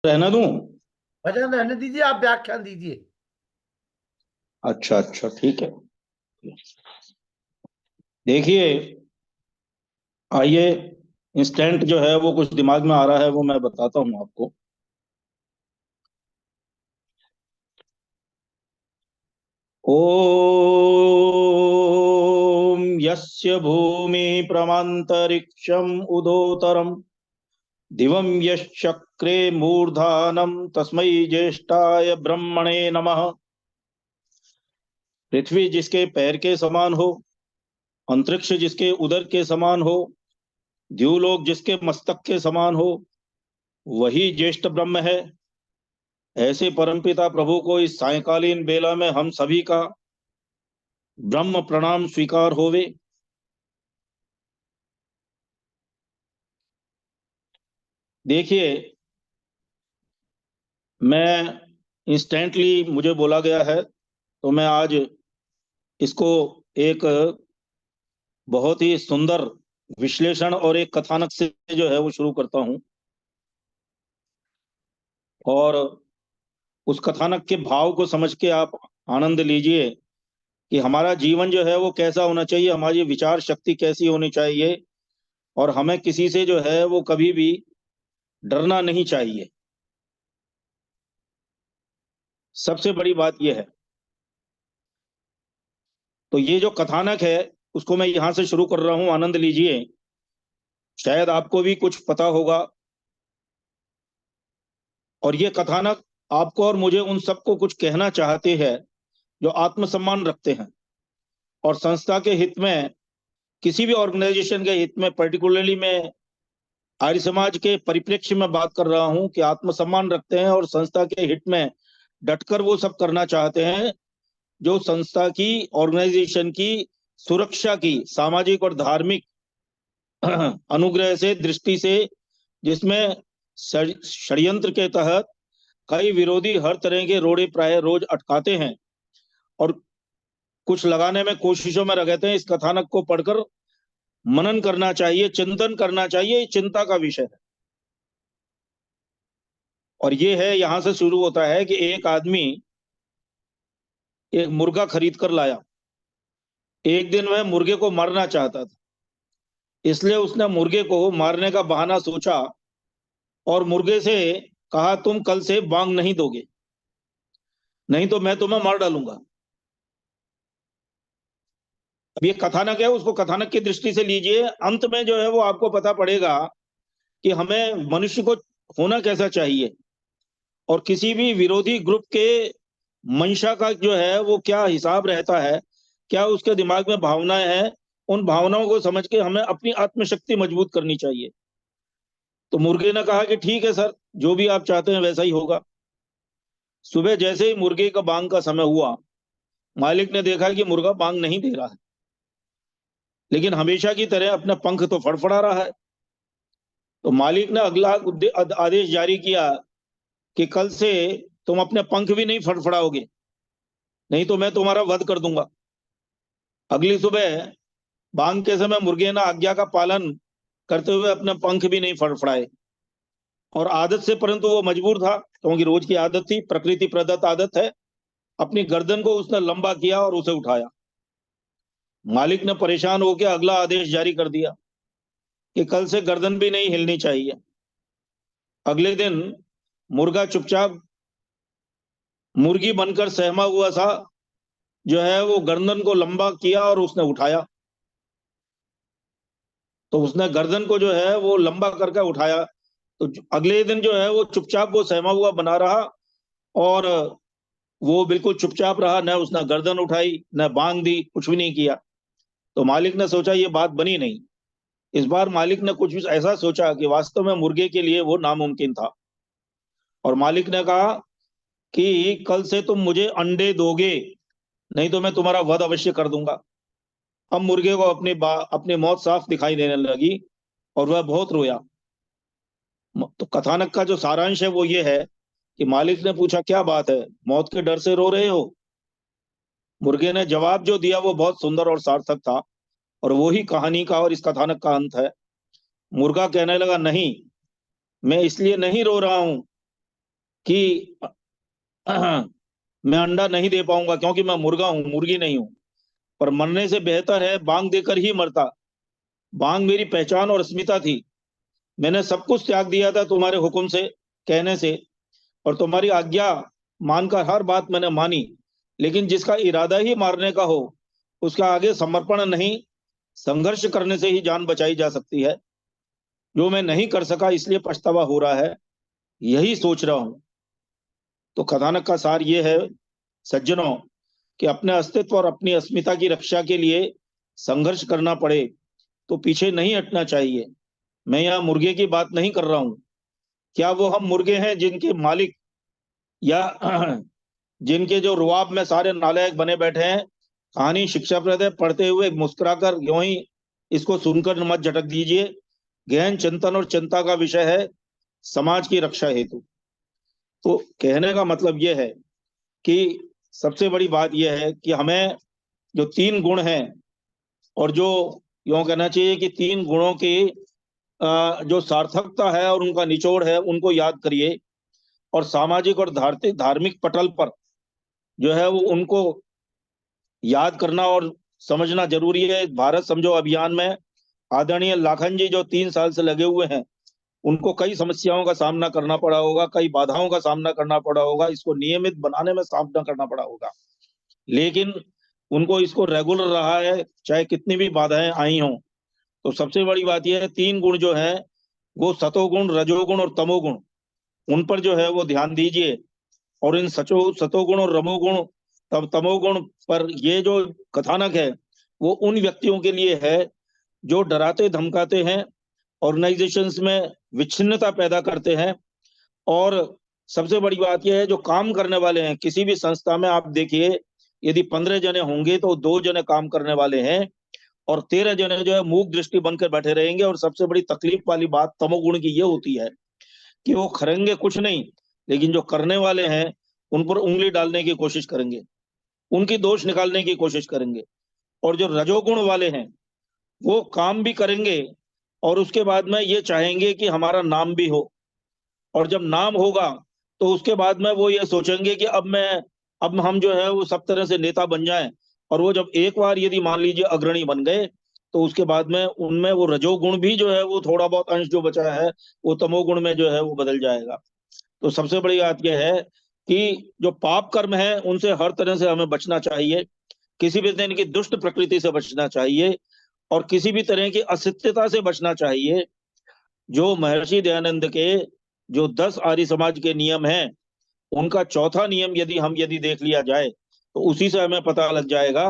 रहना दूं? भजन रहने दीजिए, आप व्याख्यान दीजिए। अच्छा अच्छा, ठीक है। देखिए, आइए, इंस्टेंट जो है वो कुछ दिमाग में आ रहा है वो मैं बताता हूँ आपको। ओम यस्य भूमि प्रमांतरिक्षम उदोतरम दिवं यश्चक्रे मूर्धानम तस्मै ज्येष्ठाय ब्रह्मणे नमः। पृथ्वी जिसके पैर के समान हो, अंतरिक्ष जिसके उदर के समान हो, द्युलोक जिसके मस्तक के समान हो, वही ज्येष्ठ ब्रह्म है। ऐसे परमपिता प्रभु को इस सायंकालीन बेला में हम सभी का ब्रह्म प्रणाम स्वीकार होवे। देखिए, मैं इंस्टेंटली मुझे बोला गया है तो मैं आज इसको एक बहुत ही सुंदर विश्लेषण और एक कथानक से जो है वो शुरू करता हूं। और उस कथानक के भाव को समझ के आप आनंद लीजिए कि हमारा जीवन जो है वो कैसा होना चाहिए, हमारी विचार शक्ति कैसी होनी चाहिए, और हमें किसी से जो है वो कभी भी डरना नहीं चाहिए। सबसे बड़ी बात यह है। तो ये जो कथानक है उसको मैं यहां से शुरू कर रहा हूं, आनंद लीजिए। शायद आपको भी कुछ पता होगा। और ये कथानक आपको और मुझे उन सबको कुछ कहना चाहते हैं जो आत्मसम्मान रखते हैं और संस्था के हित में, किसी भी ऑर्गेनाइजेशन के हित में, पर्टिकुलरली मैं आर्य समाज के परिप्रेक्ष्य में बात कर रहा हूं कि आत्मसम्मान रखते हैं और संस्था के हित में डटकर वो सब करना चाहते हैं जो संस्था की, ऑर्गेनाइजेशन की सुरक्षा की, सामाजिक और धार्मिक अनुग्रह से, दृष्टि से, जिसमें षड्यंत्र के तहत कई विरोधी हर तरह के रोड़े प्राय रोज अटकाते हैं और कुछ लगाने में कोशिशों में रहते हैं। इस कथानक को पढ़कर मनन करना चाहिए, चिंतन करना चाहिए, ये चिंता का विषय है। और ये है, यहां से शुरू होता है कि एक आदमी एक मुर्गा खरीद कर लाया। एक दिन वह मुर्गे को मारना चाहता था, इसलिए उसने मुर्गे को मारने का बहाना सोचा और मुर्गे से कहा, तुम कल से बांग नहीं दोगे, नहीं तो मैं तुम्हें मार डालूंगा। अब ये कथानक है, उसको कथानक की दृष्टि से लीजिए। अंत में जो है वो आपको पता पड़ेगा कि हमें, मनुष्य को होना कैसा चाहिए और किसी भी विरोधी ग्रुप के मंशा का जो है वो क्या हिसाब रहता है, क्या उसके दिमाग में भावनाएं हैं। उन भावनाओं को समझ के हमें अपनी आत्मशक्ति मजबूत करनी चाहिए। तो मुर्गे ने कहा कि ठीक है सर, जो भी आप चाहते हैं वैसा ही होगा। सुबह जैसे ही मुर्गे का बांग का समय हुआ, मालिक ने देखा कि मुर्गा बांग नहीं दे रहा है, लेकिन हमेशा की तरह अपने पंख तो फड़फड़ा रहा है। तो मालिक ने अगला आदेश जारी किया कि कल से तुम अपने पंख भी नहीं फड़फड़ाओगे, नहीं तो मैं तुम्हारा वध कर दूंगा। अगली सुबह बांग के समय मुर्गे ने आज्ञा का पालन करते हुए अपने पंख भी नहीं फड़फड़ाए। और आदत से, परंतु वो मजबूर था क्योंकि रोज की आदत थी, प्रकृति प्रदत्त आदत है, अपनी गर्दन को उसने लंबा किया और उसे उठाया। मालिक ने परेशान होकर अगला आदेश जारी कर दिया कि कल से गर्दन भी नहीं हिलनी चाहिए। अगले दिन मुर्गा चुपचाप मुर्गी बनकर सहमा हुआ था, जो है वो गर्दन को लंबा किया और उसने उठाया। तो उसने गर्दन को जो है वो लंबा करके उठाया। तो अगले दिन जो है वो चुपचाप वो सहमा हुआ बना रहा और वो बिल्कुल चुपचाप रहा, न उसने गर्दन उठाई न बांग दी, कुछ भी नहीं किया। तो मालिक ने सोचा ये बात बनी नहीं। इस बार मालिक ने कुछ ऐसा सोचा कि वास्तव में मुर्गे के लिए वो नामुमकिन था। और मालिक ने कहा कि कल से तुम मुझे अंडे दोगे, नहीं तो मैं तुम्हारा वध अवश्य कर दूंगा। अब मुर्गे को अपनी मौत साफ दिखाई देने लगी और वह बहुत रोया। तो कथानक का जो सारांश है वो ये है कि मालिक ने पूछा, क्या बात है, मौत के डर से रो रहे हो? मुर्गे ने जवाब जो दिया वो बहुत सुंदर और सार्थक था, और वो ही कहानी का और इस कथानक का अंत है। मुर्गा कहने लगा, नहीं, मैं इसलिए नहीं रो रहा हूं कि मैं अंडा नहीं दे पाऊंगा क्योंकि मैं मुर्गा हूं, मुर्गी नहीं हूं, पर मरने से बेहतर है बांग देकर ही मरता। बांग मेरी पहचान और अस्मिता थी। मैंने सब कुछ त्याग दिया था तुम्हारे हुक्म से, कहने से, और तुम्हारी आज्ञा मानकर हर बात मैंने मानी। लेकिन जिसका इरादा ही मारने का हो, उसका आगे समर्पण नहीं, संघर्ष करने से ही जान बचाई जा सकती है। जो मैं नहीं कर सका इसलिए पछतावा हो रहा है, यही सोच रहा हूं। तो कथानक का सार ये है सज्जनों, कि अपने अस्तित्व और अपनी अस्मिता की रक्षा के लिए संघर्ष करना पड़े तो पीछे नहीं हटना चाहिए। मैं यहाँ मुर्गे की बात नहीं कर रहा हूँ। क्या वो हम मुर्गे हैं जिनके मालिक या जिनके जो रुआब में सारे नालायक बने बैठे हैं? कहानी शिक्षाप्रद है, पढ़ते हुए मुस्कुराकर यूं ही इसको सुनकर मत झटक दीजिए। गहन चिंतन और चिंता का विषय है समाज की रक्षा हेतु। तो कहने का मतलब यह है कि सबसे बड़ी बात यह है कि हमें जो तीन गुण हैं, और जो यूं कहना चाहिए कि तीन गुणों की जो सार्थकता है और उनका निचोड़ है, उनको याद करिए। और सामाजिक और धार्मिक पटल पर जो है वो उनको याद करना और समझना जरूरी है। भारत समझो अभियान में आदरणीय लाखन जी जो 3 साल से लगे हुए हैं, उनको कई समस्याओं का सामना करना पड़ा होगा, कई बाधाओं का सामना करना पड़ा होगा, इसको नियमित बनाने में सामना करना पड़ा होगा। लेकिन उनको इसको रेगुलर रहा है, चाहे कितनी भी बाधाएं आई हों। तो सबसे बड़ी बात यह है, तीन गुण जो है वो सतोगुण, रजोगुण और तमोगुण, उन पर जो है वो ध्यान दीजिए। और इन सतोगुण और रमोगुण तमोगुण पर ये जो कथानक है वो उन व्यक्तियों के लिए है जो डराते धमकाते हैं, ऑर्गेनाइजेशंस में विच्छिन्नता पैदा करते हैं। और सबसे बड़ी बात यह है, जो काम करने वाले हैं किसी भी संस्था में, आप देखिए यदि 15 जने होंगे तो 2 जने काम करने वाले हैं और 13 जने जो है मूक दृष्टि बनकर बैठे रहेंगे। और सबसे बड़ी तकलीफ वाली बात तमोगुण की ये होती है कि वो करेंगे कुछ नहीं, लेकिन जो करने वाले हैं उन पर उंगली डालने की कोशिश करेंगे, उनकी दोष निकालने की कोशिश करेंगे। और जो रजोगुण वाले हैं वो काम भी करेंगे और उसके बाद में ये चाहेंगे कि हमारा नाम भी हो। और जब नाम होगा तो उसके बाद में वो ये सोचेंगे कि अब हम जो है वो सब तरह से नेता बन जाएं। और वो जब एक बार यदि मान लीजिए अग्रणी बन गए तो उसके बाद में उनमें वो रजोगुण भी जो है वो थोड़ा बहुत अंश जो बचा है वो तमोगुण में जो है वो बदल जाएगा। तो सबसे बड़ी बात यह है कि जो पाप कर्म है उनसे हर तरह से हमें बचना चाहिए, किसी भी तरह की दुष्ट प्रकृति से बचना चाहिए और किसी भी तरह की अस्तित्वता से बचना चाहिए। जो महर्षि दयानंद के जो 10 आर्य समाज के नियम हैं, उनका चौथा नियम यदि देख लिया जाए तो उसी से हमें पता लग जाएगा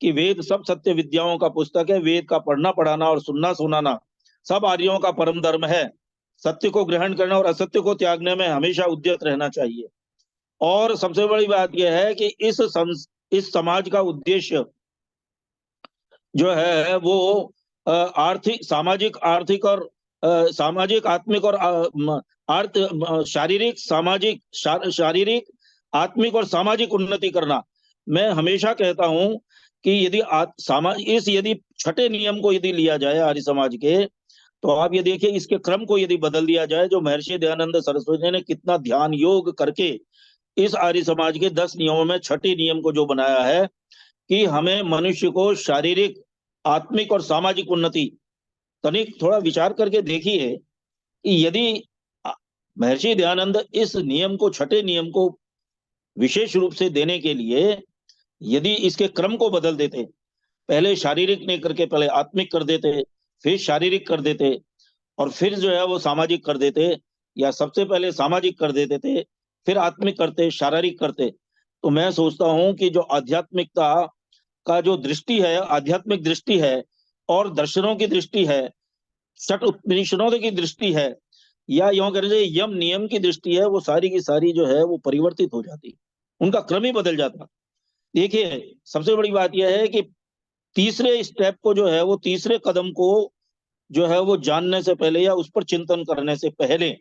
कि वेद सब सत्य विद्याओं का पुस्तक है। वेद का पढ़ना पढ़ाना और सुनना सुनाना सब आर्यों का परम धर्म है। सत्य को ग्रहण करना और असत्य को त्यागने में हमेशा उद्यत रहना चाहिए। और सबसे बड़ी बात यह है कि इस समाज का उद्देश्य जो है वो आर्थिक, सामाजिक, आर्थिक और सामाजिक, आत्मिक और अर्थ शारीरिक, सामाजिक, शारीरिक, आत्मिक और सामाजिक उन्नति करना। मैं हमेशा कहता हूं कि यदि छठे नियम को यदि लिया जाए आर्य समाज के, तो आप ये देखिए इसके क्रम को यदि बदल दिया जाए, जो महर्षि दयानंद सरस्वती ने कितना ध्यान योग करके इस आर्य समाज के 10 नियमों में छठे नियम को जो बनाया है कि हमें मनुष्य को शारीरिक, आत्मिक और सामाजिक उन्नति, तनिक थोड़ा विचार करके देखिए कि यदि महर्षि दयानंद इस नियम को, छठे नियम को विशेष रूप से देने के लिए यदि इसके क्रम को बदल देते, पहले शारीरिक नहीं करके पहले आत्मिक कर देते, फिर शारीरिक कर देते और फिर जो है वो सामाजिक कर देते, या सबसे पहले सामाजिक कर देते थे फिर आत्मिक करते, शारीरिक करते, तो मैं सोचता हूं कि जो आध्यात्मिकता का जो दृष्टि है, आध्यात्मिक दृष्टि है और दर्शनों की दृष्टि है, षट उपनिषदों की दृष्टि है, या यूं कह लीजिए यम नियम की दृष्टि है, वो सारी की सारी जो है वो परिवर्तित हो जाती, उनका क्रम ही बदल जाता। देखिए सबसे बड़ी बात यह है कि तीसरे स्टेप को जो है वो, तीसरे कदम को जो है वो जानने से पहले या उस पर चिंतन करने से पहले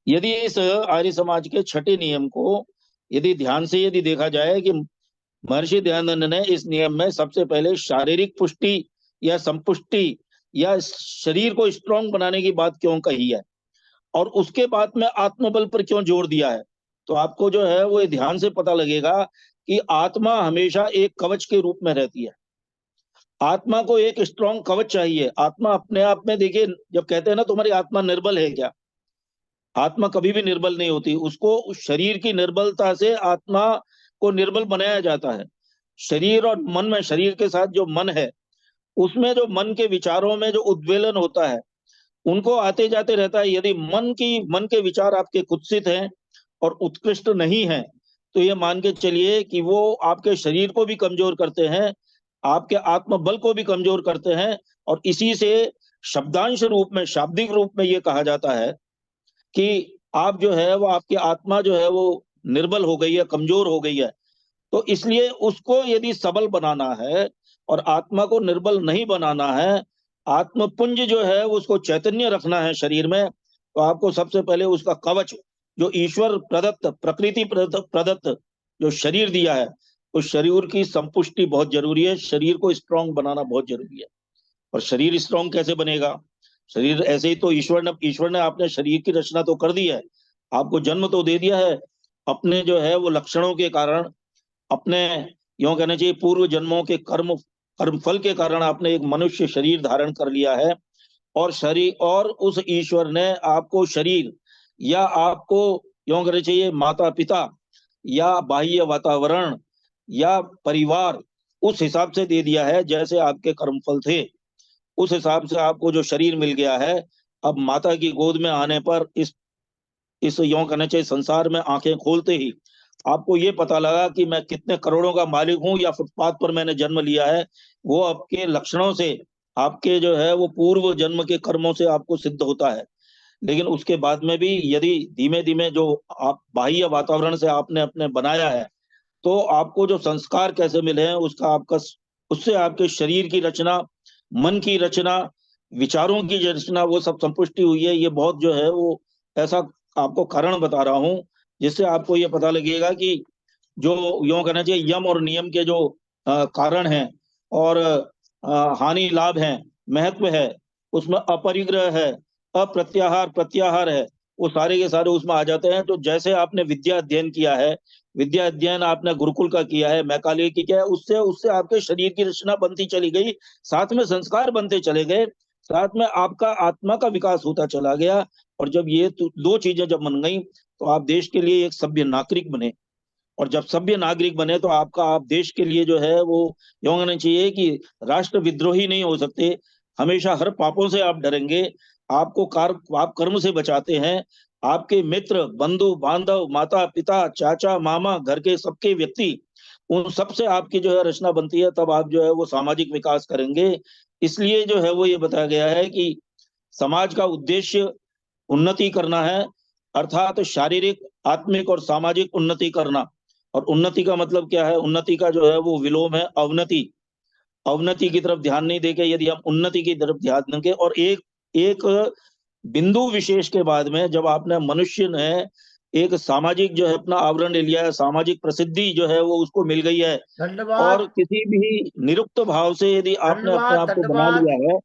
यदि इस आर्य समाज के छठे नियम को यदि ध्यान से यदि देखा जाए कि महर्षि दयानंद ने इस नियम में सबसे पहले शारीरिक पुष्टि या संपुष्टि या शरीर को स्ट्रांग बनाने की बात क्यों कही है। और उसके बाद में आत्मबल पर क्यों जोर दिया है। तो आपको जो है वो ध्यान से पता लगेगा कि आत्मा हमेशा एक कवच के रूप में रहती है। आत्मा को एक स्ट्रॉन्ग कवच चाहिए। आत्मा अपने आप में, देखिए, जब कहते हैं ना तुम्हारी आत्मा निर्बल है क्या, आत्मा कभी भी निर्बल नहीं होती। उसको उस शरीर की निर्बलता से आत्मा को निर्बल बनाया जाता है। शरीर और मन में, शरीर के साथ जो मन है उसमें जो मन के विचारों में जो उद्वेलन होता है, उनको आते जाते रहता है। यदि मन के विचार आपके कुत्सित हैं और उत्कृष्ट नहीं हैं, तो ये मान के चलिए कि वो आपके शरीर को भी कमजोर करते हैं, आपके आत्मबल को भी कमजोर करते हैं। और इसी से शब्दांश रूप में, शाब्दिक रूप में ये कहा जाता है कि आप जो है वो, आपकी आत्मा जो है वो निर्बल हो गई है, कमजोर हो गई है। तो इसलिए उसको यदि सबल बनाना है और आत्मा को निर्बल नहीं बनाना है, आत्मपुंज जो है उसको चैतन्य रखना है शरीर में, तो आपको सबसे पहले उसका कवच, जो ईश्वर प्रदत्त, प्रकृति प्रदत्त जो शरीर दिया है, उस शरीर की संपुष्टि बहुत जरूरी है। शरीर को स्ट्रांग बनाना बहुत जरूरी है। और शरीर स्ट्रांग कैसे बनेगा? शरीर ऐसे ही तो ईश्वर ने आपने शरीर की रचना तो कर दी है, आपको जन्म तो दे दिया है। अपने जो है वो लक्षणों के कारण, अपने यूं कहना चाहिए पूर्व जन्मों के कर्म फल के कारण आपने एक मनुष्य शरीर धारण कर लिया है। और उस ईश्वर ने आपको शरीर, या आपको यूं कहना चाहिए माता पिता, या बाह्य वातावरण, या परिवार, उस हिसाब से दे दिया है जैसे आपके कर्मफल थे। उस हिसाब से आपको जो शरीर मिल गया है, अब माता की गोद में आने पर, इस यूं कहना चाहिए संसार में आंखें खोलते ही आपको ये पता लगा कि मैं कितने करोड़ों का मालिक हूं, या फुटपाथ पर मैंने जन्म लिया है। वो आपके लक्षणों से, आपके जो है वो पूर्व जन्म के कर्मों से आपको सिद्ध होता है। लेकिन उसके बाद में भी यदि धीमे धीमे जो आप बाह्य वातावरण से आपने अपने बनाया है, तो आपको जो संस्कार कैसे मिले हैं उसका आपका, उससे आपके शरीर की रचना, मन की रचना, विचारों की रचना, वो सब संपुष्टि हुई है। ये बहुत जो है वो ऐसा आपको कारण बता रहा हूं, जिससे आपको ये पता लगेगा कि जो यूं कहना चाहिए यम और नियम के जो कारण हैं, और हानि लाभ है, महत्व है, उसमें अपरिग्रह है, अप्रत्याहार प्रत्याहार है, वो सारे के सारे उसमें आ जाते हैं। तो जैसे आपने विद्या अध्ययन किया है, विद्या अध्ययन आपने गुरुकुल का किया है, मैकाले की किया है, उससे उससे आपके शरीर की रचना बनती चली गई, साथ में संस्कार बनते चले गए, साथ में आपका आत्मा का विकास होता चला गया। और जब ये दो चीजें जब बन गई, तो आप देश के लिए एक सभ्य नागरिक बने। और जब सभ्य नागरिक बने, तो आप देश के लिए जो है वो यूं होना चाहिए कि राष्ट्र विद्रोही नहीं हो सकते। हमेशा हर पापों से आप डरेंगे। आप कर्म से बचाते हैं। आपके मित्र, बंधु बांधव, माता पिता, चाचा मामा, घर के सबके व्यक्ति, उन सब से आपकी जो है रचना बनती है। तब आप जो है वो सामाजिक विकास करेंगे। इसलिए जो है वो ये बताया गया है कि समाज का उद्देश्य उन्नति करना है, अर्थात शारीरिक, आत्मिक और सामाजिक उन्नति करना। और उन्नति का मतलब क्या है? उन्नति का जो है वो विलोम है अवनति। अवनति की तरफ ध्यान नहीं देके यदि हम उन्नति की तरफ ध्यान देंगे, और एक एक बिंदु विशेष के बाद में जब आपने, मनुष्य ने एक सामाजिक जो है अपना आवरण ले लिया है, सामाजिक प्रसिद्धि जो है वो उसको मिल गई है, और धन्यवाद। किसी भी निरुक्त भाव से यदि आपने अपने धन्यवाद। आप को बना धन्यवाद। लिया है,